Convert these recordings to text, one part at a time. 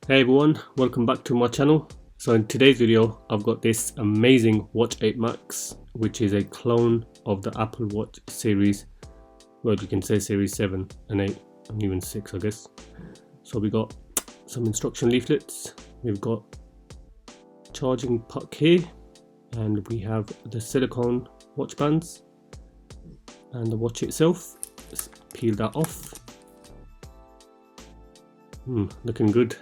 Hey everyone, welcome back to my channel. So in today's video I've got this amazing Watch 8 Max, which is a clone of the Apple Watch series. Well, you can say series 7 and 8 and even 6 I guess. So we got some instruction leaflets, we've got charging puck here, and we have the silicone watch bands and the watch itself. Let's peel that off. Looking good.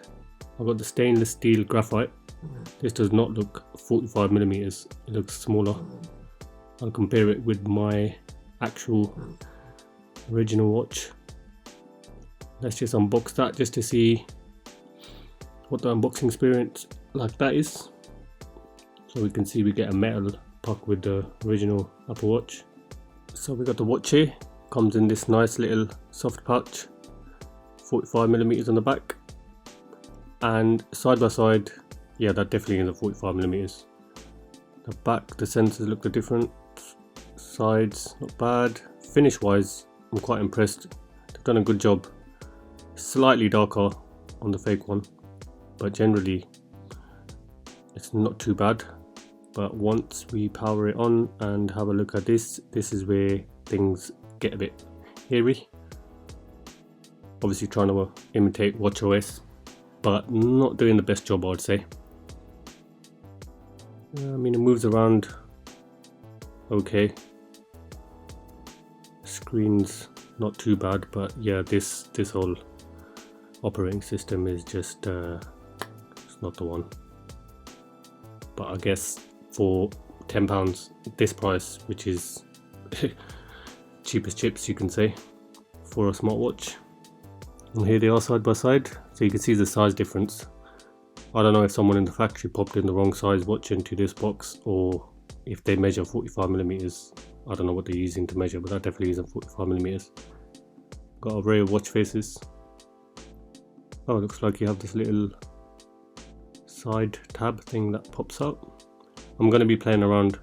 I've got the stainless steel graphite. This does not look 45mm, it looks smaller. I'll compare it with my actual original watch. Let's just unbox that just to see what the unboxing experience like that is. So we can see we get a metal puck with the original Apple Watch. So we got the watch here, comes in this nice little soft pouch, 45mm on the back. And side by side, yeah, that definitely is a 45mm. The back, the sensors look different. Sides, not bad. Finish wise, I'm quite impressed. They've done a good job. Slightly darker on the fake one, but generally it's not too bad. But once we power it on and have a look at this is where things get a bit hairy. Obviously trying to imitate WatchOS, but not doing the best job, I would say. I mean, it moves around okay. Screen's not too bad, but yeah, this whole operating system is just it's not the one. But I guess for £10 this price, which is cheapest chips you can say for a smartwatch. And here they are side by side, so you can see the size difference. I don't know if someone in the factory popped in the wrong size watch into this box, or if they measure 45mm. I don't know what they're using to measure, but that definitely isn't 45mm. Got a array of watch faces. Oh, it looks like you have this little side tab thing that pops up. I'm going to be playing around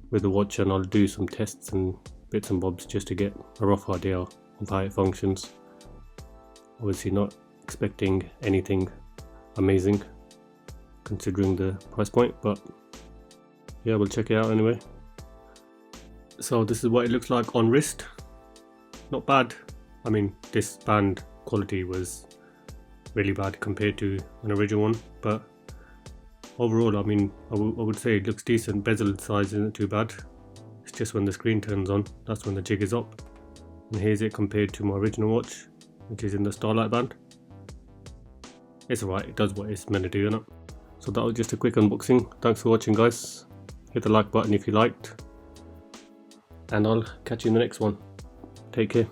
with the watch and I'll do some tests and bits and bobs just to get a rough idea of how it functions. Obviously not expecting anything amazing considering the price point, but yeah, we'll check it out anyway. So this is what it looks like on wrist. Not bad. I mean, this band quality was really bad compared to an original one, but overall, I mean, I would say it looks decent. Bezel size isn't too bad. It's just when the screen turns on, that's when the jig is up. And here's it compared to my original watch, which is in the Starlight band. It's alright, it does what it's meant to do, innit? So that was just a quick unboxing. Thanks for watching, guys. Hit the like button if you liked, and I'll catch you in the next one. Take care.